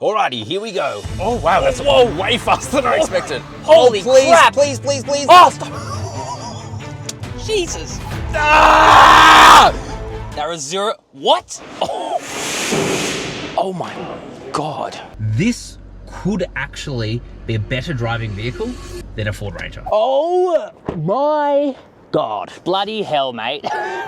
Alrighty, here we go. Oh wow, that's way faster than I expected. Holy crap! Please. Oh, stop. Jesus. Ah! There is zero. What? Oh my God. This could actually be a better driving vehicle than a Ford Ranger. Oh my God. Bloody hell, mate.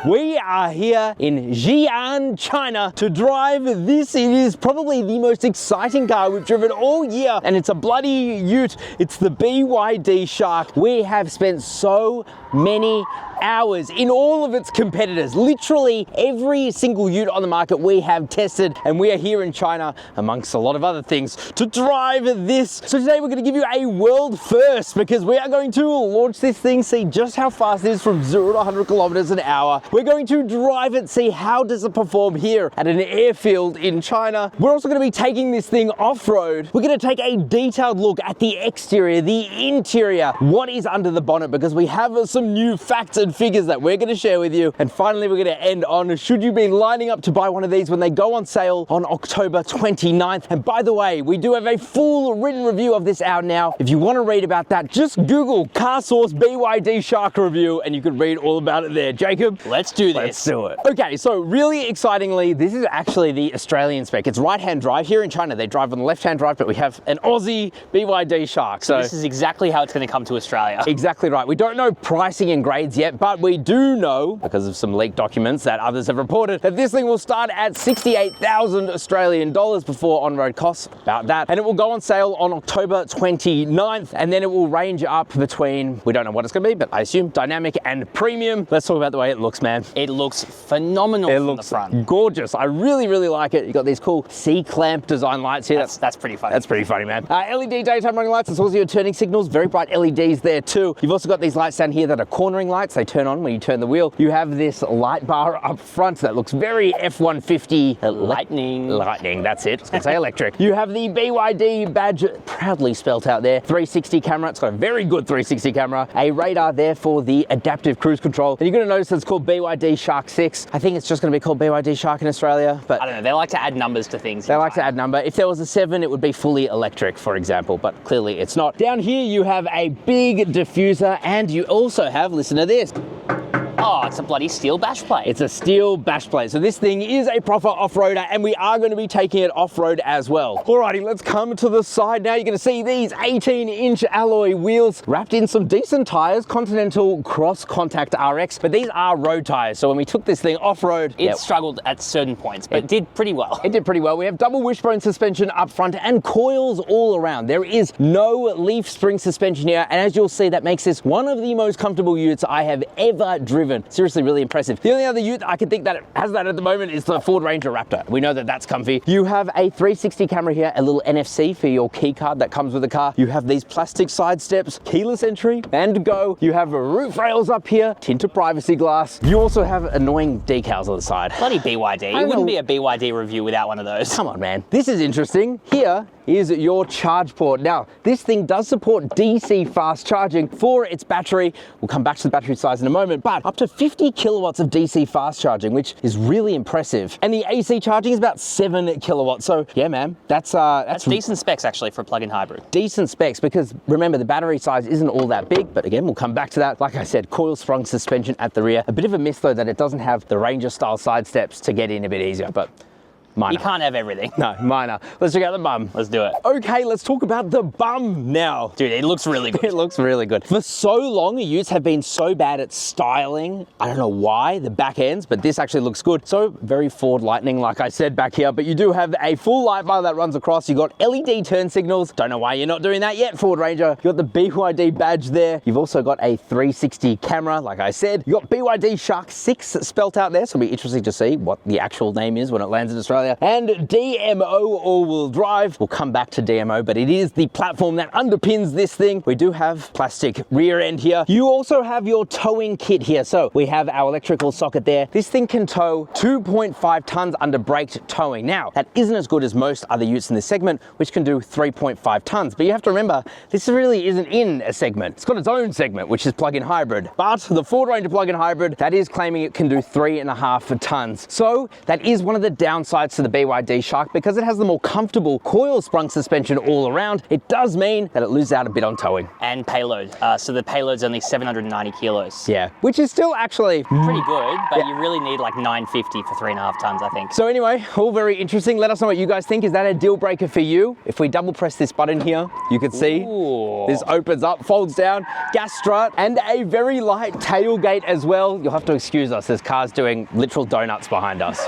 We are here in Xi'an, China to drive this. It is probably the most exciting car we've driven all year, and it's a bloody ute. It's the BYD Shark. We have spent so many hours in all of its competitors. Literally every single ute on the market we have tested, and we are here in China, amongst a lot of other things, to drive this. So today we're going to give you a world first, because we are going to launch this thing, see just how fast it is from 0 to 100 kilometers an hour. We're going to drive it, see how does it perform here at an airfield in China. We're also going to be taking this thing off-road. We're going to take a detailed look at the exterior, the interior, what is under the bonnet, because we have some new facts and figures that we're going to share with you. And finally, we're going to end on, should you be lining up to buy one of these when they go on sale on October 29th? And by the way, we do have a full written review of this out now. If you want to read about that, just Google CarSauce BYD Shark review and you can read all about it there. Jacob, let's do this. Let's do it. Okay, so really excitingly, this is actually the Australian spec. It's right-hand drive. Here in China, they drive on the left-hand drive, but we have an Aussie BYD Shark. So this is exactly how it's going to come to Australia. Exactly right. We don't know pricing and grades yet, but we do know, because of some leaked documents that others have reported, that this thing will start at 68,000 Australian dollars before on-road costs, about that. And it will go on sale on October 29th, and then it will range up between, we don't know what it's going to be, but I assume dynamic and premium. Let's talk about the way it looks, man. It looks phenomenal from the front. Gorgeous. I really like it. You got these cool C-clamp design lights here. That's pretty funny. That's pretty funny, man. LED daytime running lights, as well as your turning signals, very bright LEDs there too. You've also got these lights down here that are cornering lights. They turn on when you turn the wheel. You have this light bar up front that looks very F-150. Lightning, that's it. I was gonna say electric. You have the BYD badge proudly spelt out there. 360 camera. It's got a very good 360 camera. A radar there for the adaptive cruise control. And you're gonna notice it's called BYD Shark 6. I think it's just gonna be called BYD Shark in Australia, but I don't know. They like to add numbers to things. They like to add number. If there was a 7, it would be fully electric, for example, but clearly it's not. Down here, you have a big diffuser, and you also have, listen to this. Oh, it's a bloody steel bash plate. It's a steel bash plate. So this thing is a proper off-roader, and we are going to be taking it off-road as well. Alrighty, let's come to the side now. You're going to see these 18-inch alloy wheels wrapped in some decent tires, Continental Cross Contact RX, but these are road tires. So when we took this thing off-road, it struggled at certain points, but it did pretty well. It did pretty well. We have double wishbone suspension up front and coils all around. There is no leaf spring suspension here, and as you'll see, that makes this one of the most comfortable utes I have ever driven. Seriously, really impressive. The only other ute I can think that has that at the moment is the Ford Ranger Raptor. We know that that's comfy. You have a 360 camera here, a little NFC for your key card that comes with the car. You have these plastic side steps, keyless entry, and go. You have roof rails up here, tinted privacy glass. You also have annoying decals on the side. Bloody BYD. It wouldn't be a BYD review without one of those. Come on, man. This is interesting. Here is your charge port. Now, this thing does support DC fast charging for its battery. We'll come back to the battery size in a moment, but up to 50 kilowatts of DC fast charging, which is really impressive. And the AC charging is about 7 kilowatts. So yeah, man, that's decent specs actually for a plug-in hybrid. Decent specs, because remember, the battery size isn't all that big, but again, we'll come back to that. Like I said, coil sprung suspension at the rear. A bit of a miss though that it doesn't have the Ranger style side steps to get in a bit easier, but minor. You can't have everything. No, minor. Let's check out the bum. Let's do it. Okay, let's talk about the bum now. Dude, it looks really good. It looks really good. For so long, utes have been so bad at styling. I don't know why, the back ends, but this actually looks good. So very Ford Lightning, like I said back here, but you do have a full light bar that runs across. You got LED turn signals. Don't know why you're not doing that yet, Ford Ranger. You got the BYD badge there. You've also got a 360 camera, like I said. You got BYD Shark 6 spelt out there, so it'll be interesting to see what the actual name is when it lands in Australia. And DMO all-wheel drive. We'll come back to DMO, but it is the platform that underpins this thing. We do have plastic rear end here. You also have your towing kit here. So we have our electrical socket there. This thing can tow 2.5 tons under braked towing. Now, that isn't as good as most other utes in this segment, which can do 3.5 tons. But you have to remember, this really isn't in a segment. It's got its own segment, which is plug-in hybrid. But the Ford Ranger plug-in hybrid, that is claiming it can do 3.5 tons. So that is one of the downsides highlights to the BYD Shark, because it has the more comfortable coil sprung suspension all around, it does mean that it loses out a bit on towing. And payload. So the payload's only 790 kilos. Yeah, which is still actually Pretty good, but you really need like 950 for 3.5 tons, I think. So anyway, all very interesting. Let us know what you guys think. Is that a deal breaker for you? If we double press this button here, you can see this opens up, folds down, gas strut, and a very light tailgate as well. You'll have to excuse us, there's cars doing literal donuts behind us.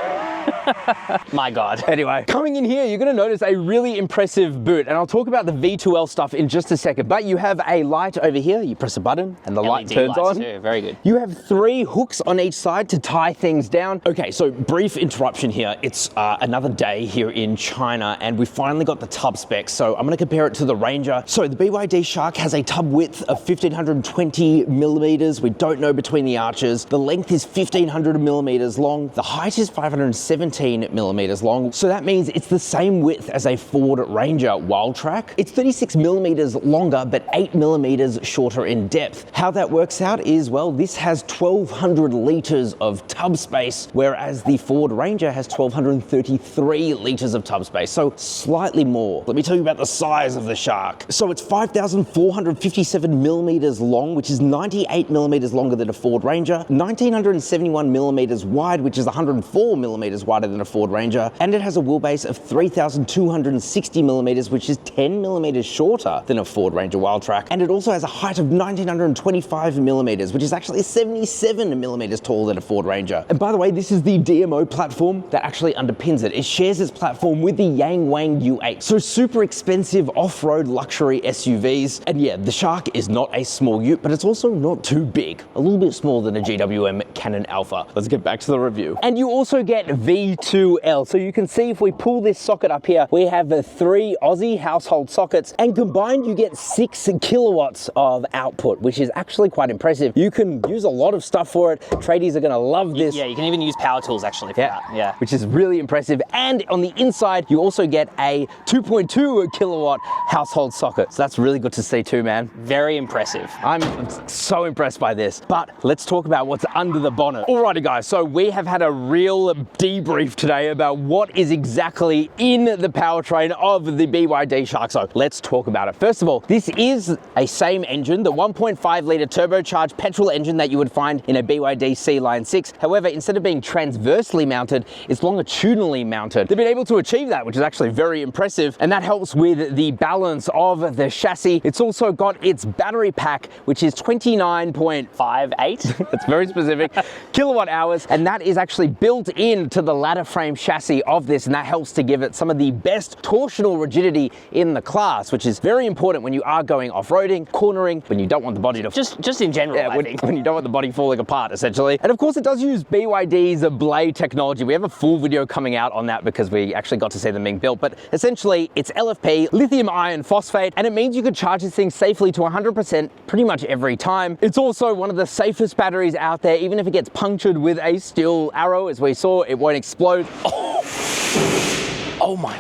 My God. Anyway, coming in here, you're gonna notice a really impressive boot, and I'll talk about the V2L stuff in just a second, but you have a light over here. You press a button and the light LED turns lights on. too. Very good. You have 3 hooks on each side to tie things down. Okay, so brief interruption here. It's another day here in China, and we finally got the tub specs. So I'm gonna compare it to the Ranger. So the BYD Shark has a tub width of 1520 millimeters. We don't know between the arches. The length is 1500 millimeters long. The height is 517 millimeters long. So that means it's the same width as a Ford Ranger Wildtrak. It's 36 millimeters longer, but 8 millimeters shorter in depth. How that works out is, well, this has 1200 liters of tub space, whereas the Ford Ranger has 1233 liters of tub space, so slightly more. Let me tell you about the size of the Shark. So it's 5,457 millimeters long, which is 98 millimeters longer than a Ford Ranger, 1971 millimeters wide, which is 104 millimeters wider than a Ford Ranger, and it has a wheelbase of 3,260 millimeters, which is 10 millimeters shorter than a Ford Ranger Wildtrak, and it also has a height of 1925 millimeters, which is actually 77 millimeters taller than a Ford Ranger. And by the way, this is the DMO platform that actually underpins it. It shares its platform with the Yangwang U8, so super expensive off-road luxury SUVs. And yeah, the Shark is not a small ute, but it's also not too big. A little bit smaller than a GWM Canon Alpha. Let's get back to the review. And you also get V2L. So you can see if we pull this socket up here, we have 3 Aussie household sockets, and combined you get 6 kilowatts of output, which is actually quite impressive. You can use a lot of stuff for it. Tradies are gonna love this. Yeah, you can even use power tools actually for that. Yeah. Which is really impressive. And on the inside, you also get a 2.2 kilowatt household socket. So that's really good to see too, man. Very impressive. I'm so impressed by this. But let's talk about what's under the bonnet. Alrighty guys, so we have had a real debrief today about what is exactly in the powertrain of the BYD Shark. So let's talk about it. First of all, this is a same engine, the 1.5 litre turbocharged petrol engine that you would find in a BYD C-Line 6. However, instead of being transversely mounted, it's longitudinally mounted. They've been able to achieve that, which is actually very impressive, and that helps with the balance of the chassis. It's also got its battery pack, which is 29.58. That's very specific. kilowatt hours, and that is actually built into the ladder frame chassis of this, and that helps to give it some of the best torsional rigidity in the class, which is very important when you are going off-roading, cornering, when you don't want the body to just in general, I think. When you don't want the body falling apart, essentially. And of course, it does use BYD's blade technology. We have a full video coming out on that because we actually got to see them being built, but essentially it's LFP, lithium iron phosphate, and it means you can charge this thing safely to 100% pretty much every time. It's also one of the safest batteries out there. Even if it gets punctured with a steel arrow, as we saw, it won't explode. Oh my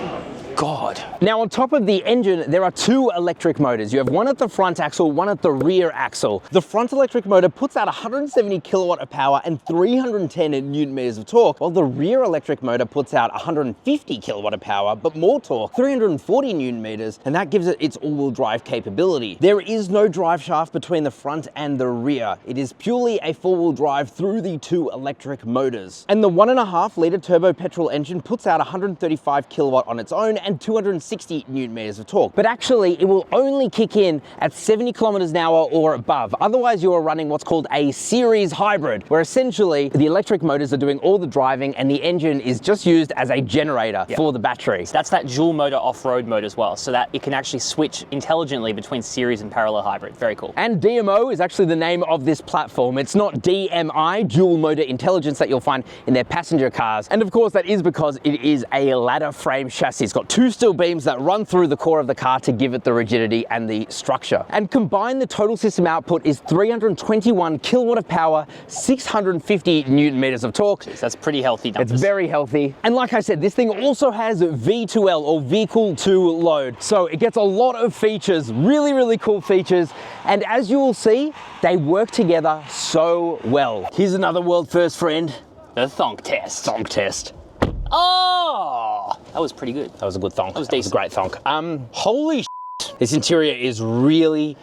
God. Now on top of the engine, there are 2 electric motors. You have one at the front axle, one at the rear axle. The front electric motor puts out 170 kilowatt of power and 310 newton meters of torque, while the rear electric motor puts out 150 kilowatt of power, but more torque, 340 newton meters, and that gives it its all-wheel drive capability. There is no drive shaft between the front and the rear. It is purely a 4-wheel drive through the 2 electric motors. And the 1.5 litre turbo petrol engine puts out 135 kilowatt on its own and 260 newton meters of torque. But actually, it will only kick in at 70 kilometers an hour or above. Otherwise, you are running what's called a series hybrid, where essentially the electric motors are doing all the driving and the engine is just used as a generator for the battery. So that's that dual motor off-road mode as well, so that it can actually switch intelligently between series and parallel hybrid. Very cool. And DMO is actually the name of this platform. It's not DMI, dual motor intelligence, that you'll find in their passenger cars. And of course, that is because it is a ladder frame chassis. It's got 2 steel beams that run through the core of the car to give it the rigidity and the structure. And combined, the total system output is 321 kilowatt of power, 650 newton meters of torque. Jeez, that's pretty healthy numbers. It's very healthy. And like I said, this thing also has V2L, or vehicle to load. So it gets a lot of features, really, really cool features. And as you will see, they work together so well. Here's another world first, friend. The thonk test. Thonk test. Oh, that was pretty good. That was a good thonk. That was a decent. great thonk. Holy shit. This interior is really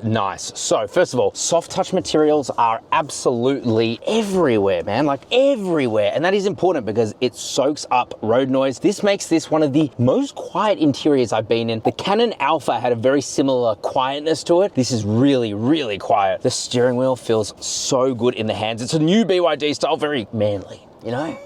nice. So first of all, soft touch materials are absolutely everywhere, man, like everywhere. And that is important because it soaks up road noise. This makes this one of the most quiet interiors I've been in. The Canon Alpha had a very similar quietness to it. This is really quiet. The steering wheel feels so good in the hands. It's a new BYD style, very manly, you know?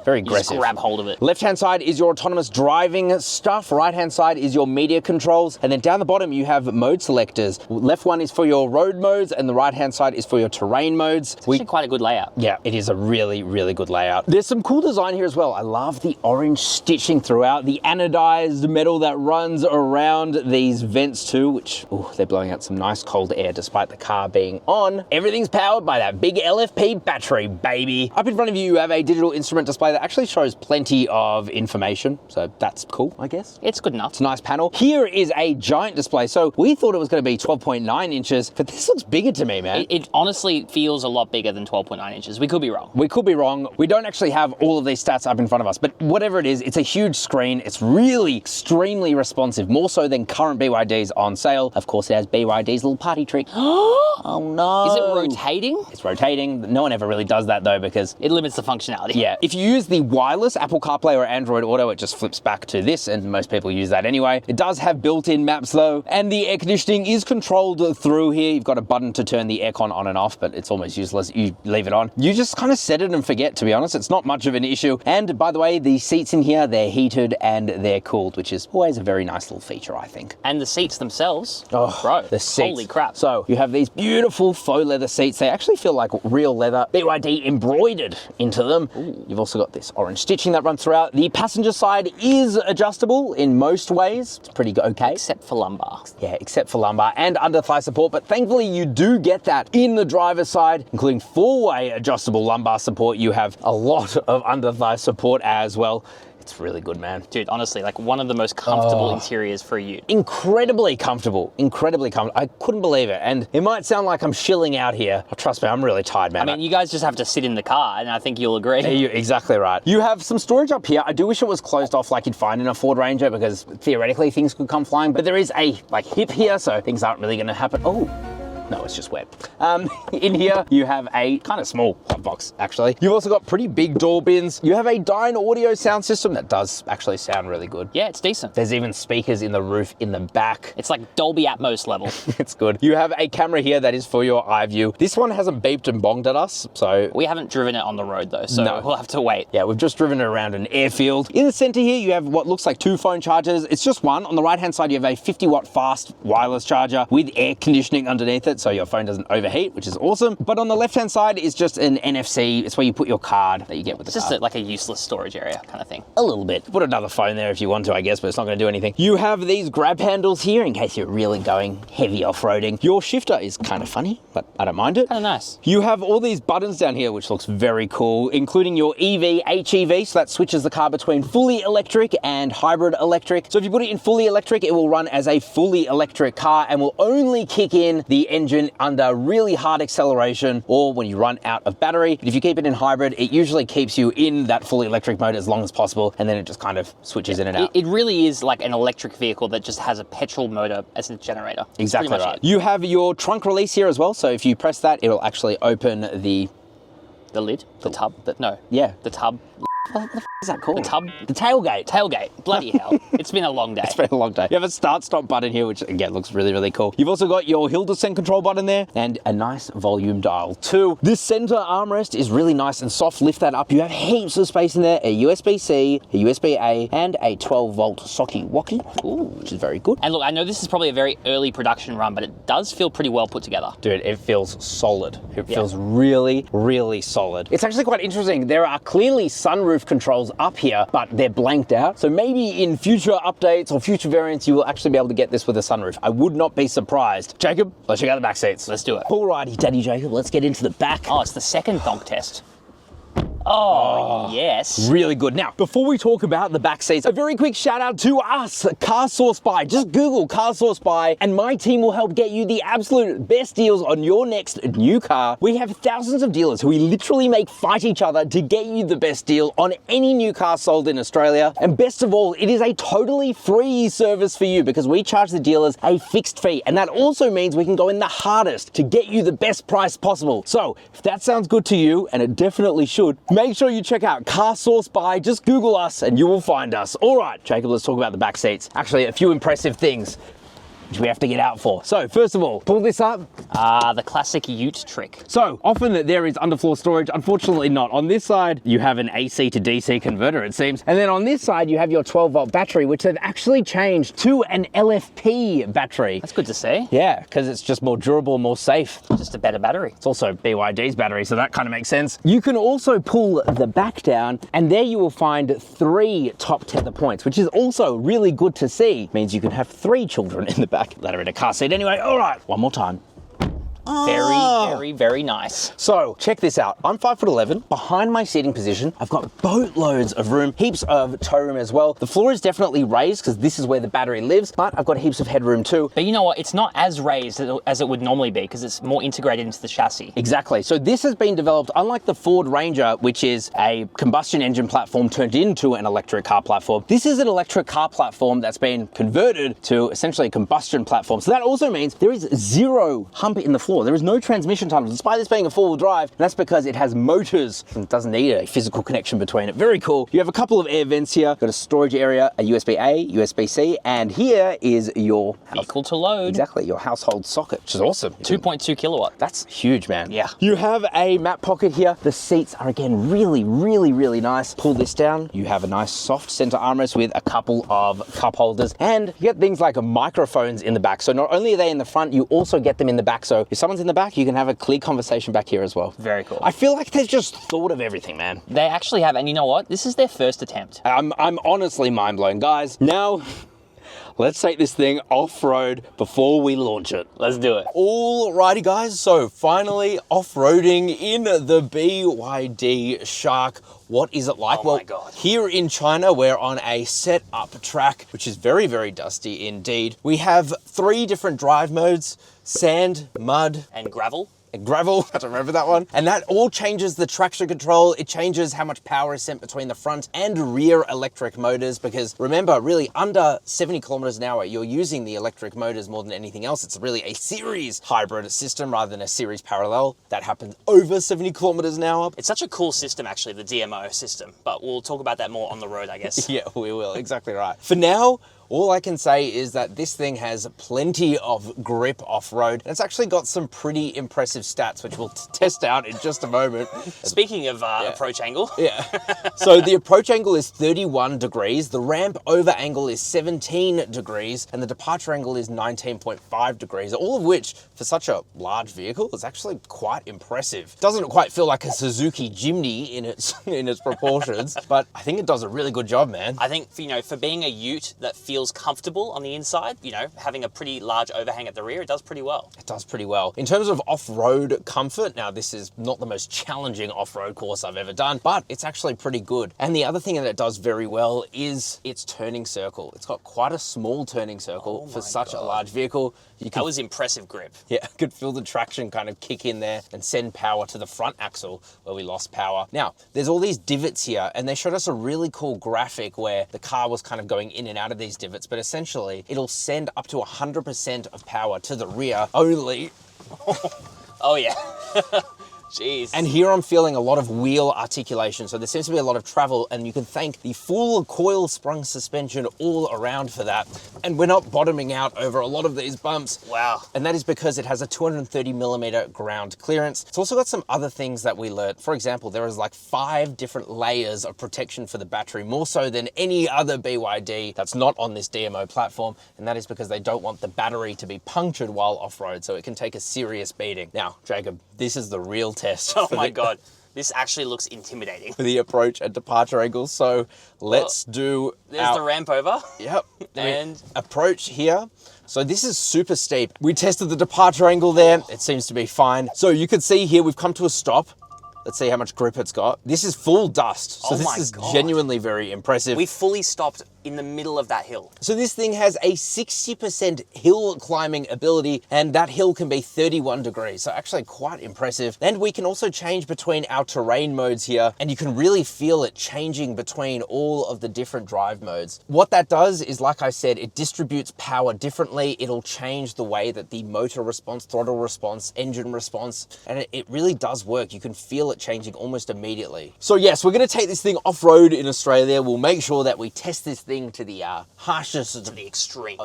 Very aggressive. Just grab hold of it. Left-hand side is your autonomous driving stuff. Right-hand side is your media controls. And then down the bottom, you have mode selectors. Left one is for your road modes and the right-hand side is for your terrain modes. It's actually quite a good layout. Yeah, it is a really good layout. There's some cool design here as well. I love the orange stitching throughout, the anodized metal that runs around these vents too, which, ooh, they're blowing out some nice cold air despite the car being on. Everything's powered by that big LFP battery, baby. Up in front of you, you have a digital instrument display that actually shows plenty of information, so that's cool, I guess. It's good enough. It's a nice panel. Here is a giant display. So we thought it was going to be 12.9 inches, but this looks bigger to me, man. It honestly feels a lot bigger than 12.9 inches. We could be wrong. We could be wrong. We don't actually have all of these stats up in front of us, but whatever it is, it's a huge screen. It's really extremely responsive, more so than current BYDs on sale. Of course, it has BYD's little party trick. Oh no. Is it rotating? It's rotating. No one ever really does that though, because it limits the functionality. Yeah. If you use the wireless Apple CarPlay or Android Auto, it just flips back to this, and most people use that anyway. It does have built-in maps though, and the air conditioning is controlled through here. You've got a button to turn the aircon on and off, but it's almost useless. You leave it on. You just kind of set it and forget, to be honest. It's not much of an issue. And by the way, the seats in here, they're heated and they're cooled, which is always a very nice little feature, I think. And the seats themselves, oh, bro, the seats. Holy crap. So you have these beautiful faux leather seats. They actually feel like real leather. BYD embroidered into them. Ooh. You've also got this orange stitching that runs throughout. The passenger side is adjustable in most ways. It's pretty okay. Except for lumbar. Yeah, except for lumbar and under thigh support, but thankfully you do get that in the driver's side, including four-way adjustable lumbar support. You have a lot of under thigh support as well. It's really good, man. Dude, honestly, like one of the most comfortable interiors for a ute. Incredibly comfortable, incredibly comfortable. I couldn't believe it. And it might sound like I'm shilling out here. Oh, trust me, I'm really tired, man. I mean, you guys just have to sit in the car and I think you'll agree. You're exactly right. You have some storage up here. I do wish it was closed off like you'd find in a Ford Ranger, because theoretically things could come flying, but there is a hip here, so things aren't really gonna happen. Oh. No, it's just wet. In here, you have a kind of small hot box, actually. You've also got pretty big door bins. You have a Dyne audio sound system that does actually sound really good. Yeah, it's decent. There's even speakers in the roof in the back. It's like Dolby Atmos level. It's good. You have a camera here that is for your eye view. This one hasn't beeped and bonged at us, so... We haven't driven it on the road though, so no. We'll have to wait. Yeah, we've just driven it around an airfield. In the center here, you have what looks like 2 phone chargers. It's just one. On the right-hand side, you have a 50-watt fast wireless charger with air conditioning underneath it, so your phone doesn't overheat, which is awesome. But on the left-hand side is just an NFC. It's where you put your card that you get with the car. It's just like a useless storage area kind of thing. A little bit. Put another phone there if you want to, I guess, but it's not going to do anything. You have these grab handles here in case you're really going heavy off-roading. Your shifter is kind of funny, but I don't mind it. Kind of nice. You have all these buttons down here, which looks very cool, including your EV, HEV, so that switches the car between fully electric and hybrid electric. So if you put it in fully electric, it will run as a fully electric car and will only kick in the engine under really hard acceleration or when you run out of battery. But if you keep it in hybrid, it usually keeps you in that fully electric mode as long as possible, and then it just kind of switches in and out. It really is like an electric vehicle that just has a petrol motor as a generator. Exactly right. You have your trunk release here as well, so if you press that, it'll actually open the lid? The tub? No. Yeah. The tub. What the f is that called? The tub? The tailgate. Tailgate. Bloody hell. It's been a long day. It's been a long day. You have a start-stop button here, which again looks really cool. You've also got your hill descent control button there and a nice volume dial too. This center armrest is really nice and soft. Lift that up. You have heaps of space in there. A USB-C, a USB-A, and a 12-volt socket walkie, which is very good. And look, I know this is probably a very early production run, but it does feel pretty well put together. Dude, it feels solid. It feels really solid. It's actually quite interesting. There are clearly sunroof controls up here, but they're blanked out. So maybe in future updates or future variants, you will actually be able to get this with a sunroof. I would not be surprised. Jacob, let's check out the back seats. Let's do it. Alrighty, Daddy Jacob, let's get into the back. Oh, it's the second thonk test. Oh, yes. Really good. Now, before we talk about the back seats, a very quick shout out to us, CarSauce Buy. Just Google CarSauce Buy and my team will help get you the absolute best deals on your next new car. We have thousands of dealers who we literally make fight each other to get you the best deal on any new car sold in Australia. And best of all, it is a totally free service for you because we charge the dealers a fixed fee. And that also means we can go in the hardest to get you the best price possible. So if that sounds good to you, and it definitely should, make sure you check out CarSauce Buy. Just Google us and you will find us. All right, Jacob, let's talk about the back seats. Actually, a few impressive things which we have to get out for. So first of all, pull this up. The classic ute trick. So often there is underfloor storage, unfortunately not. On this side, you have an AC to DC converter, it seems. And then on this side, you have your 12-volt battery, which they've actually changed to an LFP battery. That's good to see. Yeah, because it's just more durable, more safe. Just a better battery. It's also BYD's battery, so that kind of makes sense. You can also pull the back down, and there you will find 3 top tether points, which is also really good to see. Means you can have 3 children in the back. Let her in a car seat anyway. All right, one more time. Very, very nice. So check this out. I'm 5'11". Behind my seating position, I've got boatloads of room, heaps of tow room as well. The floor is definitely raised because this is where the battery lives, but I've got heaps of headroom too. But you know what? It's not as raised as it would normally be because it's more integrated into the chassis. Exactly. So this has been developed, unlike the Ford Ranger, which is a combustion engine platform turned into an electric car platform. This is an electric car platform that's been converted to essentially a combustion platform. So that also means there is 0 hump in the floor. There is no transmission tunnel, despite this being a four-wheel drive, and that's because it has motors and doesn't need a physical connection between it. Very cool. You have a couple of air vents here, got a storage area, a USB-A, USB-C, and here is your vehicle to load. Exactly, your household socket, which is awesome. 2.2 kilowatt. That's huge, man. Yeah. You have a map pocket here. The seats are again really, really, really nice. Pull this down. You have a nice soft center armrest with a couple of cup holders, and you get things like microphones in the back. So not only are they in the front, you also get them in the back. So if someone's in the back, you can have a clear conversation back here as well. Very cool. I feel like they've just thought of everything, man. They actually have, and you know what? This is their first attempt. I'm honestly mind blown, guys. Now, let's take this thing off-road before we launch it. Let's do it. Alrighty, guys. So finally off-roading in the BYD Shark. What is it like? Oh my God. Here in China, we're on a set-up track, which is very, very dusty indeed. We have 3 different drive modes: sand, mud, and gravel. Gravel, I don't remember that one. And that all changes the traction control. It changes how much power is sent between the front and rear electric motors, because remember, really under 70 kilometers an hour, you're using the electric motors more than anything else. It's really a series hybrid system rather than a series parallel. That happens over 70 kilometers an hour. It's such a cool system, actually, the DMO system, but we'll talk about that more on the road, I guess. Yeah, we will, exactly right. For now, all I can say is that this thing has plenty of grip off-road. It's actually got some pretty impressive stats, which we'll test out in just a moment. Speaking of approach angle. Yeah. So the approach angle is 31 degrees, the ramp over angle is 17 degrees, and the departure angle is 19.5 degrees, all of which, for such a large vehicle, is actually quite impressive. Doesn't quite feel like a Suzuki Jimny in its proportions, but I think it does a really good job, man. I think, for being a ute that feels comfortable on the inside, having a pretty large overhang at the rear, it does pretty well. It does pretty well. In terms of off-road comfort, now this is not the most challenging off-road course I've ever done, but it's actually pretty good. And the other thing that it does very well is its turning circle. It's got quite a small turning circle for such a large vehicle. That was impressive grip. Yeah, I could feel the traction kind of kick in there and send power to the front axle where we lost power. Now, there's all these divots here, and they showed us a really cool graphic where the car was kind of going in and out of these divots, but essentially it'll send up to 100% of power to the rear only. Oh yeah. Jeez. And here I'm feeling a lot of wheel articulation. So there seems to be a lot of travel, and you can thank the full coil sprung suspension all around for that. And we're not bottoming out over a lot of these bumps. Wow. And that is because it has a 230 millimeter ground clearance. It's also got some other things that we learned. For example, there is like 5 different layers of protection for the battery, more so than any other BYD that's not on this DMO platform. And that is because they don't want the battery to be punctured while off-road, so it can take a serious beating. Now, Jacob, this is the real test. Oh my God. This actually looks intimidating. For the approach and departure angles. So let's do There's the ramp over. Yep. And approach here. So this is super steep. We tested the departure angle there. It seems to be fine. So you can see here we've come to a stop. Let's see how much grip it's got. This is full dust, so Oh my this is God. genuinely very impressive. We fully stopped in the middle of that hill. So this thing has a 60% hill climbing ability, and that hill can be 31 degrees. So actually quite impressive. And we can also change between our terrain modes here, and you can really feel it changing between all of the different drive modes. What that does is, like I said, it distributes power differently. It'll change the way that the motor response, throttle response, engine response, and it really does work. You can feel it changing almost immediately. So yes, we're gonna take this thing off-road in Australia. We'll make sure that we test this thing to the harshness To the extreme.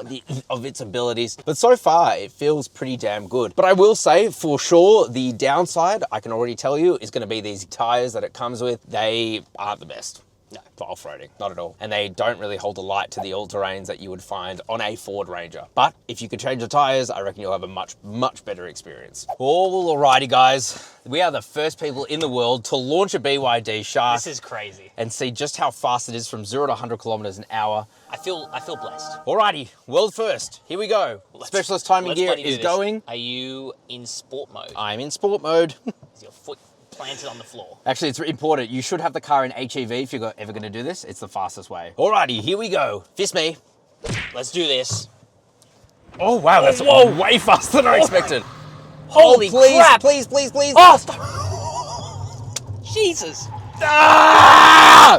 of its abilities. But so far, it feels pretty damn good. But I will say, for sure, the downside, I can already tell you, is gonna be these tires that it comes with. They aren't the best. No, for off-roading, not at all. And they don't really hold a light to the all-terrains that you would find on a Ford Ranger. But if you could change the tires, I reckon you'll have a much, much better experience. Alrighty, guys. We are the first people in the world to launch a BYD Shark. This is crazy. And see just how fast it is from 0 to 100 kilometers an hour. I feel blessed. Alrighty, world first. Here we go. Specialist timing Let's gear bloody do is this. going. Are you in sport mode? I'm in sport mode. Is your foot planted on the floor? Actually, it's important. You should have the car in HEV if you're ever going to do this. It's the fastest way. Alrighty, here we go. Fist me. Let's do this. Oh, wow, that's way faster than I expected. Holy please, crap! please, please, please. Oh, stop! Jesus! Ah!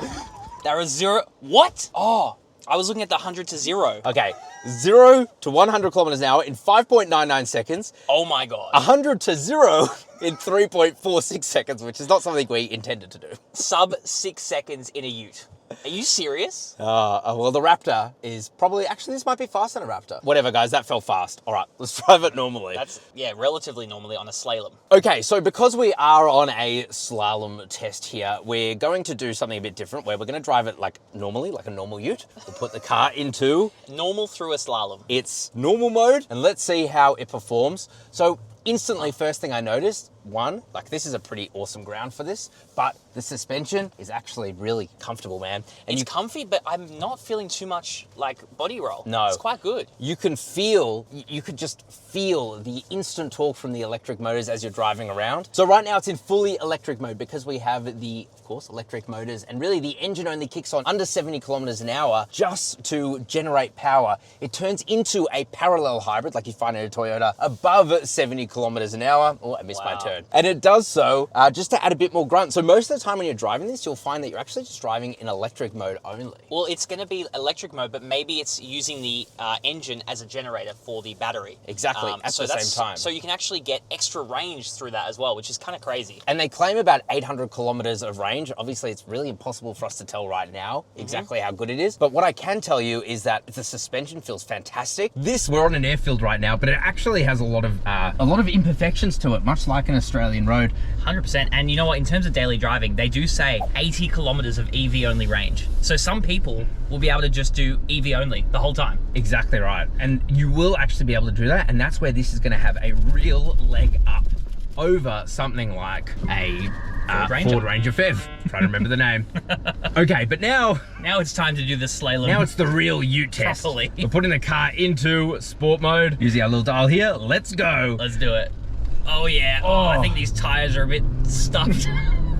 There is 0. What? Oh, I was looking at the 100 to 0. Okay, 0 to 100 kilometers an hour in 5.99 seconds. Oh my God. 100 to 0 in 3.46 seconds, which is not something we intended to do. Sub 6 seconds in a ute. Are you serious? Well, the Raptor is probably, actually, this might be faster than a Raptor. Whatever, guys, that fell fast. All right, let's drive it normally. That's, yeah, relatively normally on a slalom. Okay, so because we are on a slalom test here, we're going to do something a bit different where we're going to drive it like normally, like a normal ute. We'll put the car into Normal through a slalom. its normal mode, and let's see how it performs. So instantly, first thing I noticed, one, like this is a pretty awesome ground for this, but the suspension is actually really comfortable, man. And It's comfy, but I'm not feeling too much like body roll. No. It's quite good. you can feel, you could just feel the instant torque from the electric motors as you're driving around. So right now it's in fully electric mode because we have the, of course, electric motors, and really the engine only kicks on under 70 kilometers an hour just to generate power. It turns into a parallel hybrid like you find in a Toyota above 70 kilometers an hour. Oh, I missed my Wow. turn. And it does so just to add a bit more grunt. So most of the time when you're driving this, you'll find that you're actually just driving in electric mode only. Well, it's going to be electric mode, but maybe it's using the engine as a generator for the battery. Exactly, at the same time. So you can actually get extra range through that as well, which is kind of crazy. And they claim about 800 kilometers of range. Obviously, it's really impossible for us to tell right now exactly how good it is. But what I can tell you is that the suspension feels fantastic. We're on an airfield right now, but it actually has a lot of imperfections to it, much like an Australian road. 100%. And you know what, in terms of daily driving, they do say 80 kilometers of EV only range. So some people will be able to just do EV only the whole time. Exactly right. And you will actually be able to do that. And that's where this is going to have a real leg up over something like a Ford Ranger Fev. Trying to remember the name. Okay, but now Now it's time to do the slalom. it's the real ute test. Properly. We're putting the car into sport mode. Using our little dial here. Let's go. Let's do it. Oh yeah. Oh, I think these tires are a bit stuffed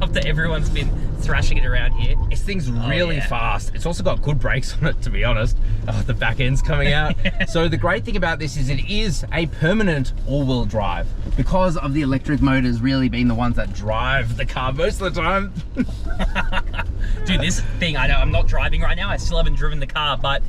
after everyone's been thrashing it around here. This thing's really yeah. fast. It's also got good brakes on it, to be honest. Oh, the back end's coming out. So the great thing about this is it is a permanent all-wheel drive because of the electric motors really being the ones that drive the car most of the time. Dude, this thing, I know I'm not driving right now. I still haven't driven the car, but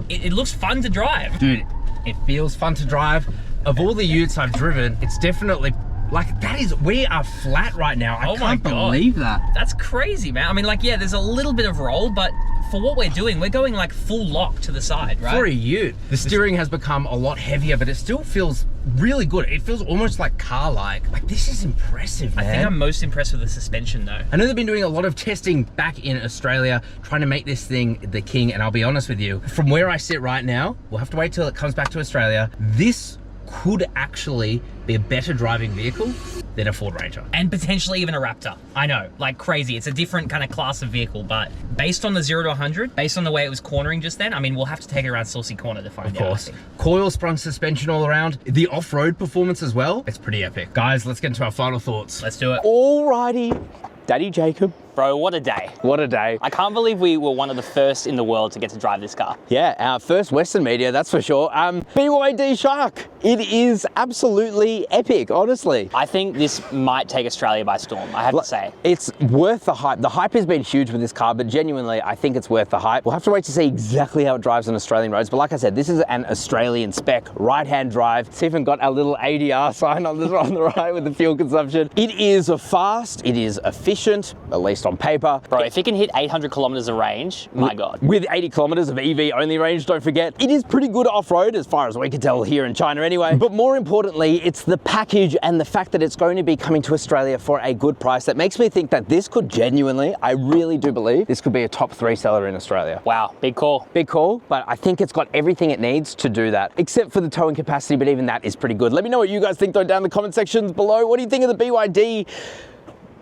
it looks fun to drive. Dude, it feels fun to drive. Of all the utes I've driven, it's definitely, like, that is, we are flat right now. I Oh my can't God. believe that. That's crazy, man. I mean, like, yeah, there's a little bit of roll, but for what we're doing, we're going like full lock to the side, right? For a ute, the steering has become a lot heavier, but it still feels really good. It feels almost like car-like. Like, this is impressive, man. I think I'm most impressed with the suspension though. I know they've been doing a lot of testing back in Australia, trying to make this thing the king, and I'll be honest with you, from where I sit right now, we'll have to wait till it comes back to Australia, this could actually be a better driving vehicle than a Ford Ranger. And potentially even a Raptor. I know, like crazy. It's a different kind of class of vehicle, but based on the 0 to 100, based on the way it was cornering just then, I mean, we'll have to take it around Saucy Corner to find out. Of course. Coil sprung suspension all around. The off-road performance as well. It's pretty epic. Guys, let's get into our final thoughts. Let's do it. Alrighty, Daddy Jacob. Bro, what a day. What a day. I can't believe we were one of the first in the world to get to drive this car. Yeah, our first Western media, that's for sure. BYD Shark. It is absolutely epic, honestly. I think this might take Australia by storm, I have to say. It's worth the hype. The hype has been huge with this car, but genuinely, I think it's worth the hype. We'll have to wait to see exactly how it drives on Australian roads. But like I said, this is an Australian spec, right-hand drive. It's even got a little ADR sign on the right with the fuel consumption. It is fast, it is efficient, at least on paper. Bro, if it can hit 800 kilometers of range, my God. With 80 kilometers of EV only range, don't forget, it is pretty good off-road as far as we can tell here in China anyway. But more importantly, it's the package and the fact that it's going to be coming to Australia for a good price that makes me think that this could genuinely, I really do believe, this could be a top 3 seller in Australia. Wow, big call. Big call, but I think it's got everything it needs to do that, except for the towing capacity, but even that is pretty good. Let me know what you guys think though down in the comment sections below. What do you think of the BYD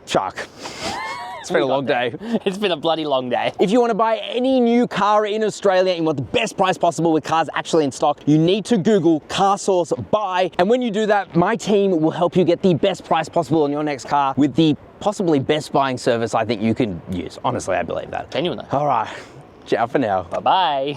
Shark? It's been a long day. It's been a bloody long day. If you want to buy any new car in Australia and you want the best price possible with cars actually in stock, you need to Google CarSauce buy. And when you do that, my team will help you get the best price possible on your next car with the possibly best buying service I think you can use. Honestly, I believe that. Genuinely. All right, ciao for now. Bye-bye.